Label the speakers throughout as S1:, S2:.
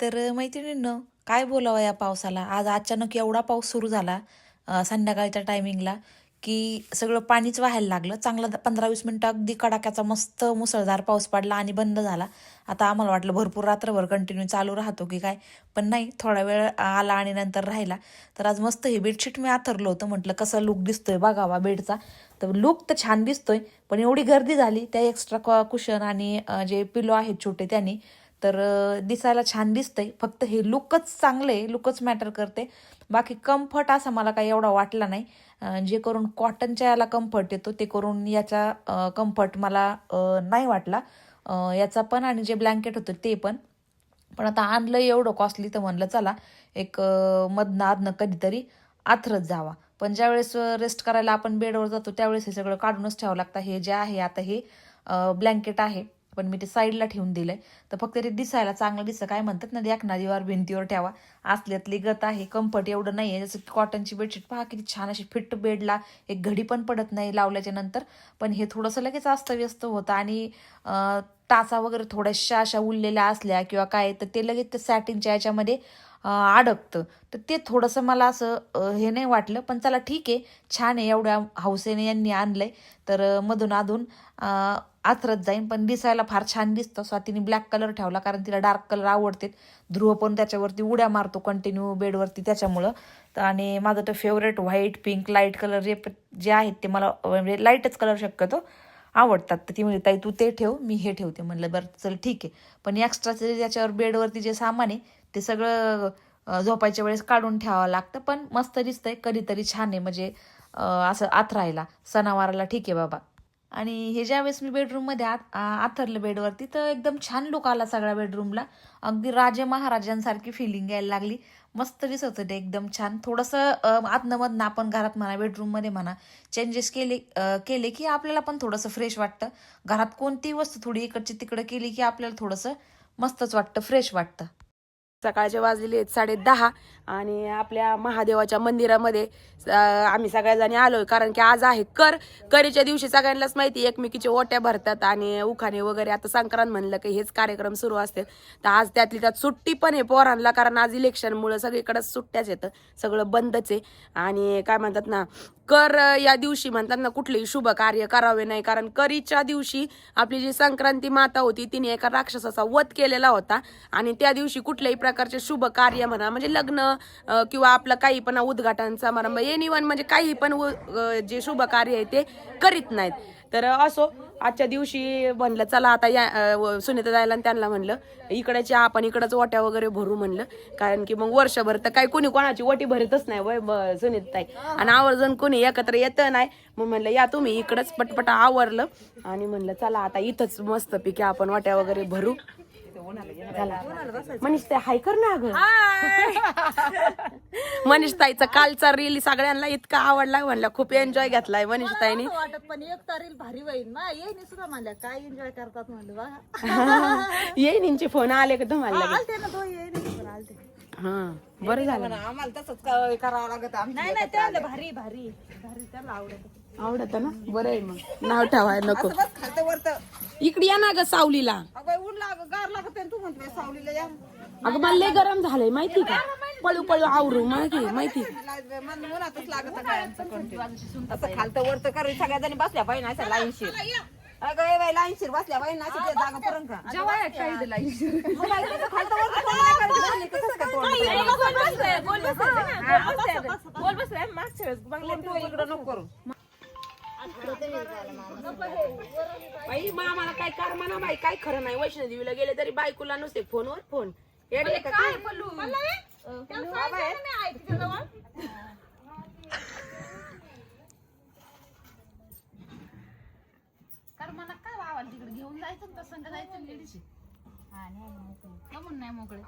S1: तर मैत्रिणींनो, काय बोलावं या पावसाला. आज अचानक एवढा पाऊस सुरू झाला संध्याकाळच्या टायमिंगला, की सगळं पाणीच वाहायला लागलं. चांगला 15-20 मिनिटं अगदी कडाक्याचा मस्त मुसळधार पाऊस पडला आणि बंद झाला. आता आम्हाला वाटलं भरपूर रात्रभर कंटिन्यू चालू राहतो की काय, पण नाही, थोडा वेळ आला आणि नंतर राहिला. तर आज मस्त हे बेडशीट मी आथरलं होतं, म्हटलं कसा लुक दिसतोय बघावा बेडचा. तर लुक तर छान दिसतोय, पण एवढी गर्दी झाली त्या एक्स्ट्रा कुशन आणि जे पिलो आहेत छोटे त्यांनी, तर दिसायला छान दिसतंय. फक्त हे लुकच चांगलं आहे, लुकच मॅटर करते. बाकी कम्फर्ट असा मला काही एवढा वाटला नाही. जे करून कॉटनच्या याला कम्फर्ट येतो ते करून याचा कम्फर्ट मला नाही वाटला. याचा पण आणि जे ब्लँकेट होतं ते पण. पण आता आणलं एवढं कॉस्टली तर म्हणलं चला एक मधनं अधनं कधीतरी आथरत जावा. पण ज्यावेळेस रेस्ट करायला आपण बेडवर जातो त्यावेळेस हे सगळं काढूनच ठेवावं लागतं. हे जे आहे आता हे ब्लँकेट आहे, पण मी ते साईडला ठेवून दिलंय. तर फक्त ते दिसायला चांगलं दिसतं, काय म्हणतात ना, देखणारीवर भिंतीवर ठेवा, असल्यातली गत आहे. कम्फर्ट एवढं नाही आहे. जसं की कॉटनची बेडशीट पहा किती छान अशी फिट बेडला, एक घडी पण पडत नाही लावल्याच्या नंतर. पण हे थोडंसं लगेच अस्तव्यस्त होतं आणि टाचा वगैरे थोड्याशा अशा उरलेल्या असल्या किंवा काय, तर ते लगेच त्या सॅटिनच्या याच्यामध्ये अडकतं. तर ते थोडंसं मला असं हे नाही वाटलं. पण चला ठीक आहे, छान आहे, एवढ्या हौसेने यांनी आणलंय तर मधून अधून आथरत जाईन. पण दिसायला फार छान दिसतं. स्वातीने ब्लॅक कलर ठेवला कारण तिला डार्क कलर आवडते. ध्रुव पण त्याच्यावरती उड्या मारतो कंटिन्यू बेडवरती त्याच्यामुळं. तर आणि माझं तर favourite white pink light colour जे आहेत ते मला म्हणजे लाईटच कलर शक्यतो आवडतात. तर ती म्हणते ताई तू ते ठेव, मी हे ठेवते. म्हणलं बरं चल ठीक आहे. पण एक्स्ट्राचे त्याच्यावर बेडवरती जे सामान आहे ते सगळं झोपायच्या वेळेस काढून ठेवावं लागतं. पण मस्त दिसतंय, कधीतरी छान आहे म्हणजे असं आथरायला सणावाराला ठीक आहे बाबा. आणि हे ज्यावेळेस मी बेडरूममध्ये आथरलं बेडवरती तर एकदम छान लुक आला सगळ्या बेडरूमला. अगदी राजे महाराजांसारखी फिलिंग यायला लागली. मस्त दिसत होतं ते एकदम छान. थोडंसं आतनं आपण घरात म्हणा बेडरूममध्ये म्हणा चेंजेस केले की आपल्याला पण थोडंसं फ्रेश वाटतं. घरात कोणतीही वस्तू थोडी इकडची तिकडं केली की आपल्याला थोडंसं मस्तच वाटतं, फ्रेश वाटतं.
S2: सकाळचे वाजलेले आहेत 10:30 आणि आपल्या महादेवाच्या मंदिरामध्ये आम्ही सगळ्याजणी आलोय कारण की आज आहे करीच्या दिवशी सगळ्यांनाच माहिती एकमेकीचे ओट्या भरतात आणि उखाणे वगैरे. आता संक्रांत म्हणलं की हेच कार्यक्रम सुरू असतात. तर आज त्यातली त्यात सुट्टी पण आहे पोरांना कारण आज इलेक्शनमुळे सगळीकडेच सुट्ट्याच येतं, सगळं बंदच आहे. आणि काय म्हणतात ना, या दिवशी म्हणतात ना कुठलेही शुभ कार्य करावे नाही कारण करीच्या दिवशी आपली जी संक्रांती माता होती तिने एका राक्षसाचा वध केलेला होता आणि त्या दिवशी कुठल्याही प्रकारचे शुभ कार्य म्हणा म्हणजे लग्न किंवा आपलं काही पण उद्घाटन समारंभ एनिवन म्हणजे काही पण जे शुभ कार्य आहे ते करीत नाहीत. तर असो आजच्या दिवशी म्हणलं चला आता या सुनीता जायला त्यांना म्हणलं इकडे आपण इकडंच ओट्या वगैरे भरू म्हणलं कारण की मग वर्षभर तर काही कोणी कोणाची ओटी भरतच नाही वय सुनीताई आणि आवर्जून कोणी एकत्र येतं नाही. मग म्हणलं या तुम्ही इकडंच पटपट आवरलं आणि म्हणलं चला आता इथंच मस्त पिके आपण ओट्या वगैरे भरू. मनीष ताई हाय कर ना अगं. मनीष ताईचा कालचा रील सगळ्यांना इतका आवडला म्हणलं खूप एन्जॉय घेतलाय मनीष ताईने.
S3: वाटत पण एक तारील भारी होईल ना येईन सुद्धा म्हणल्या काय एन्जॉय करतात म्हणलं बघा.
S2: येईनींचे फोन आले का तुम्हाला?
S3: आलते ना तो येईन आलते.
S2: हा बरं झालं.
S3: आम्हाला तसंच करावं लागत. नाही नाही त्याला भारी भारी भारी त्याला
S2: आवडत ना, बरं आहे. मग नाव ठेवाय नको.
S3: खातं वरत
S2: इकडे या ना ग सावलीला.
S3: ऊन गार लागत तू म्हणतोय सावलीला या
S2: अगं मला लय गरम झालंय माहिती का, पळू पळू आवरू माहिती
S3: उन्हातच लागत असं खालतं वरत कर सगळ्या जणी बसल्या पाहिजे असं लाईनशीर. अगं बाई लाईनशीर बसल्या पाहिजे असं ते जागा करून का
S2: बाई मामाला काय कर म्हणा बाई, काय खरं नाही. वैष्णोदेवीला गेले तरी बायकोला नुसते फोनवर फोन. येडले का काय?
S4: कारण मला काय वावाल तिकडे घेऊन जायचं तर संग जायचं लेडीशी. नाही मोकळे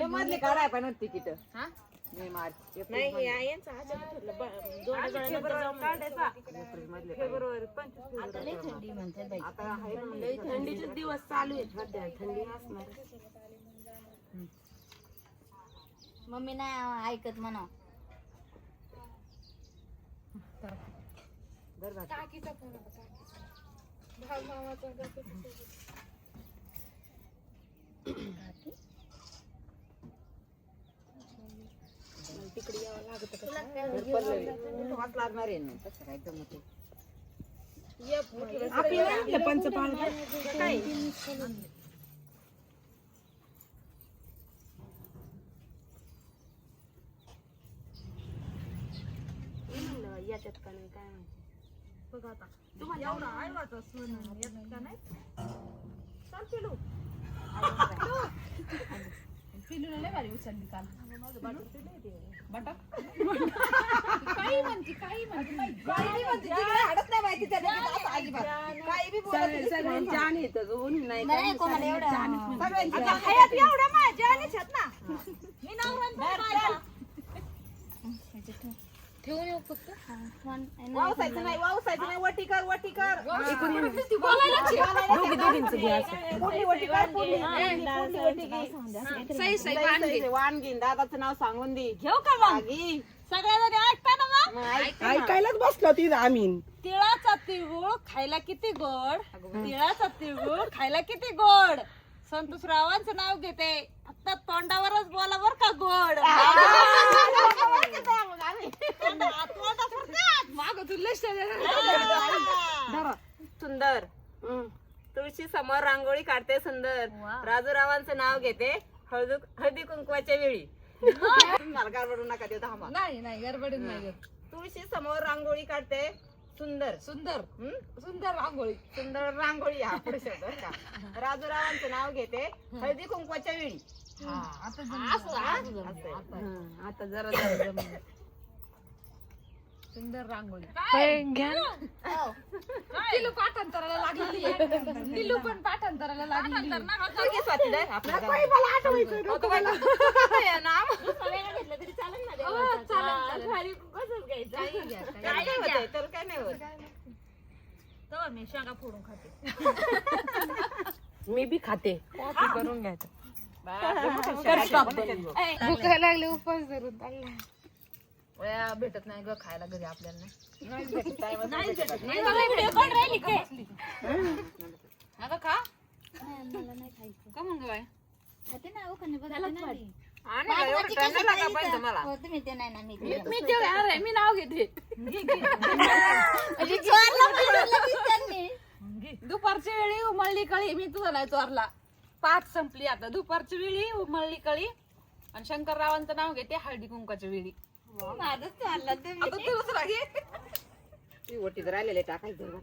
S3: मधली काढाय पण तिकीट
S2: थंडीचे दिवस चालू आहेत सध्या, थंडी असणार.
S4: मम्मी नाही ऐकत म्हणा.
S2: तिकडे यावं लागत
S3: वाट लागणार आहे ना तसं काय जमत आहे.
S2: आपल्याला पंचपाळ काय याच्यात का नाही काय बघ आता तुम्हाला एवढा आळवाचा सण येत का नाही चाल पिलू
S4: पिलूला लय भारी उचलली काल
S3: काही म्हणते काही म्हणते तिला हाडत नाही माहिती त्याने असं अजिबात काही बी बोलत नाही.
S2: सगळ्यांची आणि येतं ऊन नाही
S3: सगळ्यांची
S4: एवढ्या माझ्या आलेच आहेत ना मी नवरा ठेवून येऊ फक्त
S3: वावसायचं नाही वटी कर
S2: दोघींचं घ्या
S3: पुढली वटी कर पुढली वाणगी दादाचं नाव सांगून दे
S4: घेऊ का मग
S3: आगी.
S4: सगळ्याजणी ऐकता ना मग
S2: ऐकायलाच बसलो तिथं आम्ही
S4: तिळाचा तिळगुळ खायला किती गोड तिळाचा तिळगुळ खायला किती गोड संतोषरावांचं नाव घेते फक्त तोंडावरच बोला बर का गोड माग तुला
S3: सुंदर तुळशी समोर रांगोळी काढते सुंदर राजूरावांचं नाव घेते हळदी कुंकवाच्या वेळी मला गडबडू नका देऊ थांबा
S4: नाही गडबडीत नाही
S3: तुळशी समोर रांगोळी काढते सुंदर
S4: सुंदर रांगोळी
S3: सुंदर रांगोळी हा पुढे शब्द बरं का राजूरावांचं नाव घेते हळदी कुंकवाच्या वेळी
S2: आता जरा जमलं
S4: सुंदर रांगोळी टिलू पाठांतराला लागलेली टिलू पण पाठांतराला लागलेली
S3: काय नाही होत
S4: तर मी शेंगा फोडून खाते
S2: मी बी खाते कॉफी करून घ्यायचं
S4: भुका लागले उपास धरून वया भेटत नाही ग खायला घरी आपल्याला अगं खा का मग बाय मी नाव घेते दुपारच्या वेळी उमळली कळी मी तुझा नाही चोरला 5 संपली आता दुपारच्या वेळी उमळली कळी आणि शंकररावांचं नाव घेते हळदी कुंकाच्या वेळी आता तुझं राही
S3: ती वटी जर राहिलेले टाकायचं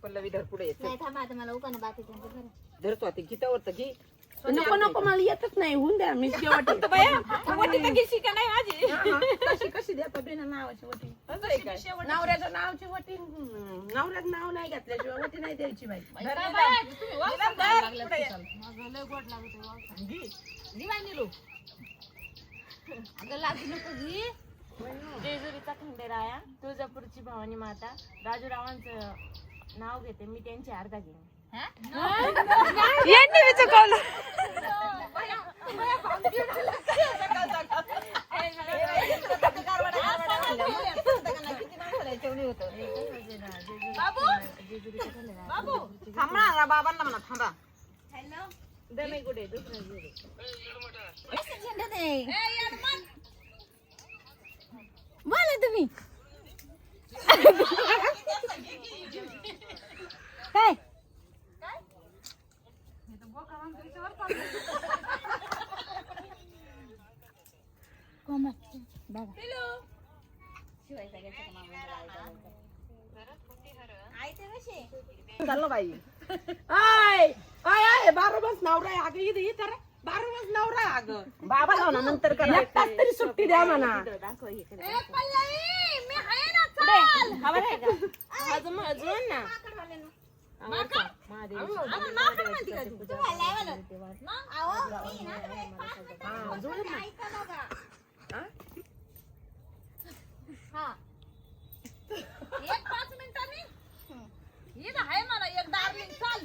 S3: पल्लवी धर पुढे येत धरतो आता गीतावर तर घे
S2: नको मला येतच नाही होऊन द्या मी कशी देतो बिना नावाची वटी नवऱ्याचं नावची वटी नवऱ्याचं नाव नाही घेतल्याशिवाय वटी नाही द्यायची बाई
S5: जेजुरीचा खंडेराया तुळजापूरची भवानी माता राजूरावांचं नाव घेते मी त्यांची अर्धा घेईन
S3: थांबणार बाबांना म्हणा थांबा
S5: दमे कुठे दुसरं
S4: बोला तुम्ही काय
S3: चाललो बाई
S2: काय आहे 12 बस नवरा आहे अगं इथे इथं 12 बस नवरा आहे अगं
S3: बाबा जाऊ ना नंतर कर
S2: एक तास तरी सुट्टी द्या म्हणा
S4: एक 5 मिनिटांनी इथं आहे मला एक डार्लिंग चाल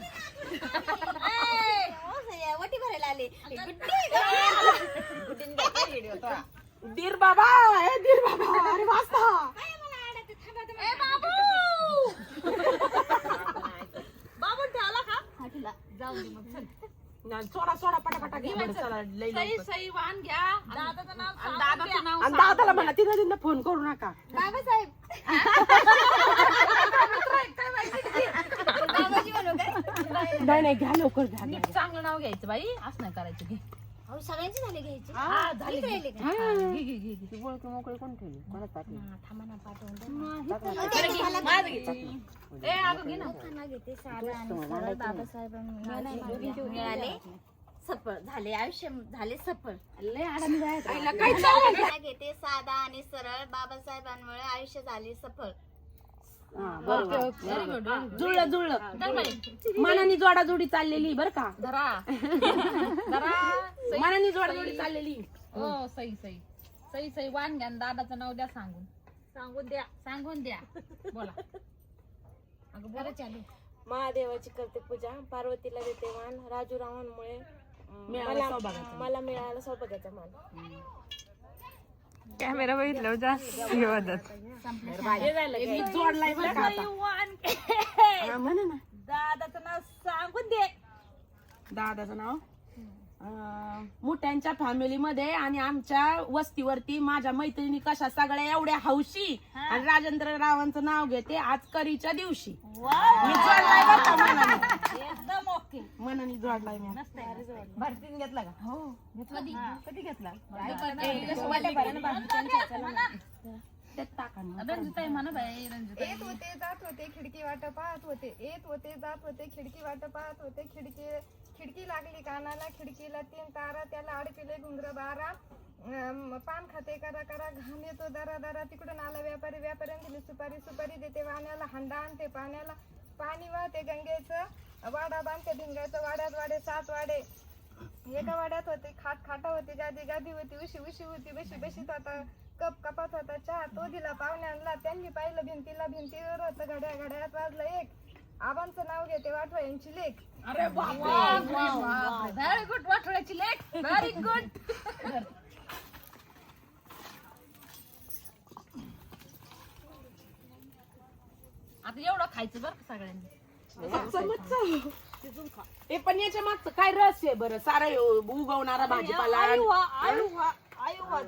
S5: वटी भरायला आले
S2: दीर बाबा हे दीर बाबा अरे वाचता
S4: ए बाबू
S2: सोडा पटापटा घ्या बरं, चला, लई
S4: सई
S2: लवकर.
S4: सई वाहन घ्या दादाचं नाव
S2: आणि
S4: दादाचं नाव
S2: आणि दादाला म्हणा तिथं फोन करू नका. नाही नाही घ्या लवकर घ्या
S4: नीट चांगलं नाव घ्यायचं बाई असं नाही करायचं घे
S6: अहो सगळ्यांची झाले घ्यायची
S4: हा झाले घे.
S6: राहिले का?
S4: हा, घे घे घे घे.
S2: मोकळी मोकळी कोण ठेवली कोणाच पाठवली?
S6: थांबा ना पाठवून द्या.
S4: माझं घे. ए अगं घे ना
S6: खाना घेते साधा आणि सरळ बाबासाहेब मिळाले सफळ झाले आयुष्य झाले सफळ खाना घेते साधा आणि सरळ बाबासाहेबांमुळे आयुष्य झाले सफळ
S2: जुळलं मनानी जोडाजोडी चाललेली बरं का.
S4: धरा धरा सई.
S2: मनानी जोडाजोडी चाललेली.
S4: हो सई सई सई सई वाहन घ्या आणि दादाचं नाव द्या सांगून द्या बोला अगं बोला चालू
S5: महादेवाची करते पूजा, पार्वतीला देते मान, राजू रावांमुळे मला मिळाला सौभाग्याचा मान.
S7: कॅमेरा बघितलं जास्त हे होतात.
S2: मी जोडलाय बरं का आता. हा, म्हणा ना
S4: दादाचं नाव सांगून दे
S2: दादाचं नाव मोठ्यांच्या फॅमिलीमध्ये आणि आमच्या वस्तीवरती माझ्या मैत्रिणी कशा सगळ्या एवढ्या हौशी आणि राजेंद्र रावांचं नाव घेते आज करीच्या दिवशी. मी जोडलाय बरं का मनाने.
S4: एकदम ओके
S2: मनाने जोडलाय मी.
S4: भरतीने घेतला का हो घेतला कधी घेतला
S2: त्यात टाका ना.
S4: रंजिताई म्हणा बाई रंजिताई
S8: येत होते जात होते खिडकी वाट पाहत होते येत होते जात होते खिडकी वाट पाहत होते खिडकी लागली कानाला खिडकीला 3 तारा त्याला अडकले घुंगर 12 पान खाते करा करा घाम येतो दरा दरा तिकडून आला व्यापाऱ्याने दिली सुपारी देते वाण्याला हंडा आणते पाण्याला पाणी वाहते गंगेचं वाडा बांधते भिंगाचं वाड्यात वाडे 7 वाडे एका वाड्यात होते खाटा होती गादी होती उशी होती बशीत होता कप कपात होता चहा तो दिला पाहुण्यांना त्यांनी पाहिलं भिंतीवर होतं घड्याळात वाजलं 1 आबांचं नाव घेते वाठवा यांची लेख.
S2: अरे
S4: व्हेरी गुड वाटोळ्याची लेख व्हेरी गुड आता एवढं खायचं बरं का सगळ्यांनी
S2: ते पण याच्या मागचं काय रहस्य आहे बरं सारं उगवणारा भाजीपाला.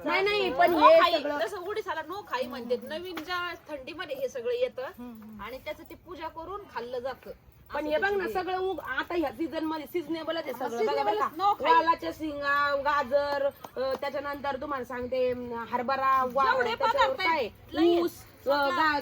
S2: नाही पण हे सगळं
S4: जसं उडीसाला नो खाई म्हणते नवीन ज्या थंडीमध्ये हे सगळं येतं आणि त्याचं ते पूजा करून खाल्लं जातं.
S2: पण हे बघ ना सगळं आता ह्या सीझन मध्ये सिजनेबलच आहे सगळं. बघा बघा वालाच्या शिंगा गाजर त्याच्यानंतर तुम्हाला सांगते हरभरा त्याच्यावर काय ऊस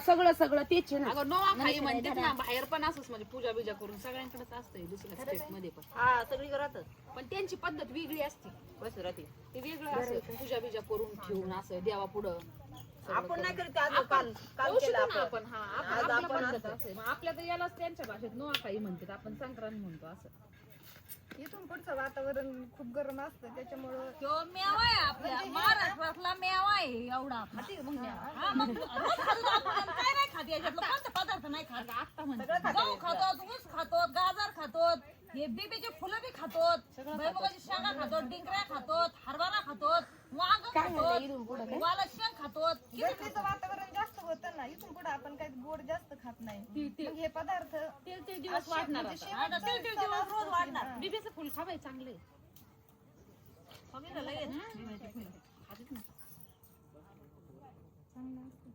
S2: सगळं तेच आहे ना.
S4: अगं नोवा खाई म्हणतात ना बाहेर पण असंच म्हणजे पूजा बिजा करून सगळ्यांकडेच असतंय दुसऱ्या स्टेट मध्ये पण
S3: हा सगळी राहतात
S4: पण त्यांची पद्धत वेगळी असते
S3: बस राहते.
S4: ते वेगळं असं पूजा बिजा करून ठेवून असं देवा पुढं
S3: आपण नाही करत आज काल
S4: करू
S3: केलं
S4: शकतो ना
S3: आपण.
S4: आपण हा
S3: आज
S4: आपल्या
S3: आपण
S4: पद्धत असते मग आपल्या तर यालाच त्यांच्या भाषेत नोवा खाई म्हणतात आपण संक्रांत म्हणतो असं.
S8: इथून पुढचं वातावरण खूप गरम असतं त्याच्यामुळं
S4: तो मेवा आहे आपल्या महाराष्ट्रातला मेवा आहे एवढा खाते मग हा मग रोज खातो आपण काय नाही खाते याच्यातलं कोणते पदार्थ नाही खात आता म्हणतो गहू खातो ऊस खातो गाजर खातो हे बीबीचे फुलं बी खातो भुईमुगाची शेंगा खातो डिंगऱ्या खातो हरभरा खातो वांग खातो वाला शेंग खातो
S8: गरमीचं वातावरण जास्त होतं ना इथून पुढे आपण काही गोड जास्त खात नाही मग हे पदार्थ
S4: तेल दिवस वाढणार आता. तेल दिवस रोज वाढणार बीबीचं फुल खा बाई चांगले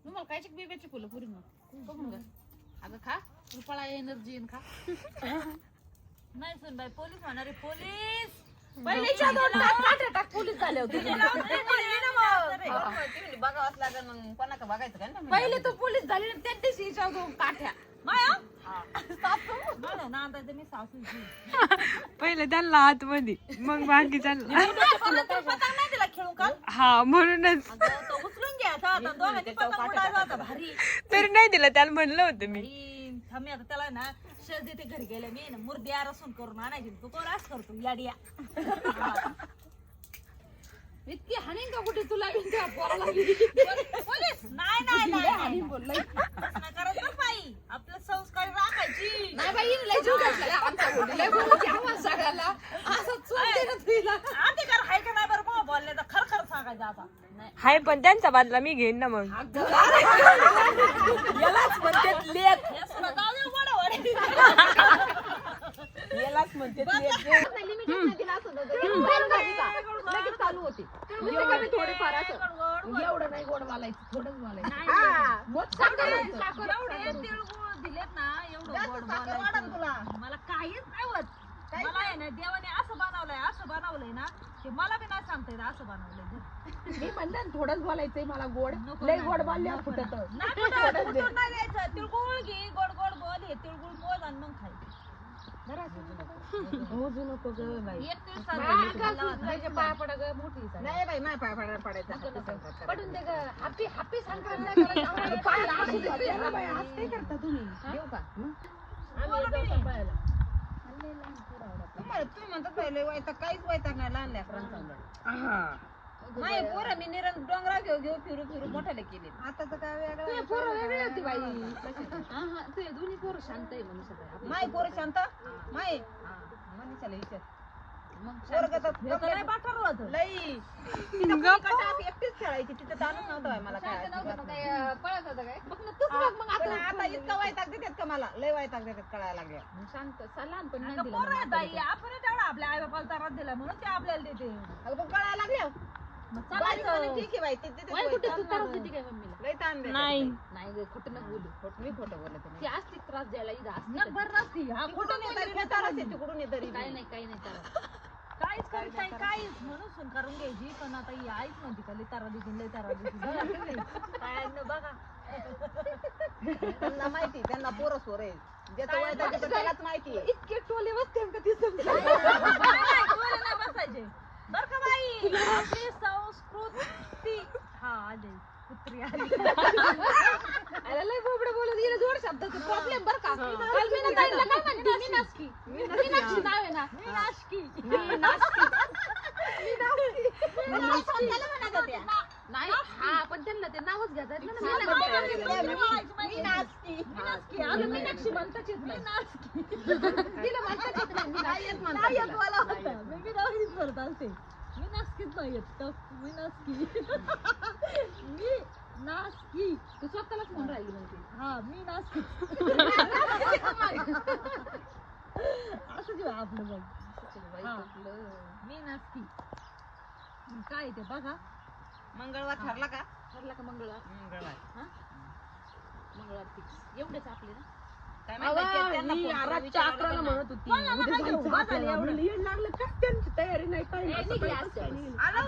S4: तुम्हाला कायची बीबीची फुलं पुरी मग बघून घ्या अगं खा रुपाळा एनर्जी खा नाही सुन बाई पोलीस होणारे पोलीस पहिलेच्या 2 टाक पोलीस झाले होते
S3: बघावंच लागेल मग कोणाला बघायचं का ना.
S4: पहिले तो पोलीस झाले ना त्या दिवशी हिच्यावर काठ्या माया सासू नाही मी सासूची
S7: पहिले त्यांना आतमध्ये मग बाकीच्या
S4: नाही दिला खेळून काल
S7: हा म्हणूनच
S4: तो उचलून घ्यायचा होता दोघांचे पतंग उडायचा होता भारी
S7: तरी नाही दिलं त्याला म्हणलं होतं मी.
S4: थांबी आता त्याला ना शेज देते घरी गेले मी ना मुर्द्या रसून करून आणायची तू तो रास करतो याडिया इतकी हाणीन का कुठे तुला पोलीस नाही करायचं बाई आपलं संस्कार राखायची नाही बाई लय जीव घेतला आमच्या लय बोलायची आवाज सगळ्याला असं चुकते ना तुला अधिकार आहे का नाही बरं मग बोलले तर खरं सांगायचं आता नाही
S7: हाय पण त्यांचा बदला मी घेईन ना मग.
S2: यालाच म्हणतात लेख
S4: जाऊ दे वडा
S2: यालाच म्हणतात लेख. थोडेफार असं एवढं नाही गोड बोलायचं, थोडंच बोलायचं.
S3: हा.
S2: मग साखर
S4: एवढे तिळगुळ दिलेत ना, एवढं
S3: जास्त
S4: गोड
S3: साखर
S4: बोलायचं.
S3: वाढन तुला.
S4: मला काहीच नाही होत.
S3: काहीच
S4: मला आहे ना देवाने असं बनवलंय ना की मला बी नाही सांगता येत असं बनवलंय.
S2: मी म्हणते ना, थोडंच बोलायचंय मला गोड, लय गोड बोलल्यावर फुटत.
S4: नाही कुठं कुठून नाही द्यायचं. तिळगुळ घे, गोड गोड बोल, हे तिळगुळ मोज आणि मग खायचं.
S2: मोजू नको ग बाई.
S4: एक तीळ साखर
S2: पाया पडा ग मोठी
S3: नाही बाई माझ्या पाय पडायला पडायचं.
S2: पडून दे ग. हॅपी हॅपी संक्रांत नाही करायचं. काय करता तुम्ही? देऊ का?
S3: तुम्ही म्हणतात पहिले वैताग, काहीच वैताग नाही लहान लेकरांचा उलट. नाही पोरं मी निरंतर डोंगरा घेऊ घेऊ फिरू फिरू मोठ्याला केले.
S8: आताच काय वेगळं
S2: पोरं वेगळी होती बाई. ते दोन्ही पोरं शांत आहे म्हणून सगळं.
S3: माय पोरं शांत माय मनीषाला विचार. पोरगं तर
S4: नाही पाठवलं होतं.
S3: लई तिथं कोणी कटात एकटीच खेळायची, तिथं ताणच नव्हतं बाई मला काय
S2: पळत होतं काय?
S3: पण आता इतका वैताग देतात का मला, लय वैताग देतात कळायला लागल्या.
S2: शांत लहानपणी नाही
S4: अगं
S2: दिलं
S4: पोरं आहेत बाई, आपण तेवढा आपल्या आई बापाला त्रास दिला म्हणून ते आपल्याला देते.
S3: अगं पण कळायला लागल्या
S4: मग
S3: बारीक
S4: चालायचं.
S3: म्हणे, ठीक आहे बाई, तिथे
S2: वय कुठे तू त्रास देते काय मम्मीला?
S3: लय ताण देतात.
S7: नाही
S2: नाही ग, खोटं नको बोलू.
S3: मी खोटं बोलत नाही.
S2: ती असती त्रास द्यायला इथं असती.
S4: नक भर नसती. हा
S3: कुठून येतरी खोटारच आहे, तिकडून येतरी
S2: काही नाही काही नाही त्रास.
S4: काहीच करत नाही, काहीच म्हणून सुन करून घ्यायची. पण आता ही आईच म्हणते का लय तारा देतील, लय तारा देतील. काय न बघा
S3: त्यांना माहिती, त्यांना पोरं सोर आहे. ज्याचं वैताग येतं त्यालाच माहिती आहे.
S2: इतके टोले बसते का ती समजा.
S4: नाही, डोळे नाही बसायचे बर का बाई. आपली संस्कृती हा आली कुत्री आली.
S2: अरे लय बोबडे बोलत गेले, जोड शब्दाचा प्रॉब्लेम बर का. काल मी ना ताईला काय म्हणते, मीनाक्षी. मीनाक्षी नाव आहे ना. नाही हा, पण त्यांना ते नावच घेता येत नाही ना. मीनाक्षी म्हणताच येत नाही. तिला म्हणताच येत नाही.
S3: काय येत म्हणतात
S4: नाही येत
S3: तिला?
S4: मला होतं. मी बी दहावीत करत असते. मी नासकीच नाही येत. मी नासकी. मी नासकी.
S2: तू स्वतःलाच म्हणून राहिली म्हणते.
S4: हा मी नासकी. असं जेव्हा आपलं बघ. हा. मी नासकी. काय ते बघा.
S3: मंगळवार ठरला का?
S2: ठरला का मंगळवार?
S3: मंगळवार
S2: मंगळवार फिक्स. एवढेच आपले ना.
S3: काय माहिती, ते त्यांना फोन करून विचारावं लागेल ना.
S2: होती. उद्या जायचं आपल्याला. म्हणलं, येड लागलं का त्यांची तयारी नाही काय
S4: निघली असते.
S3: आलो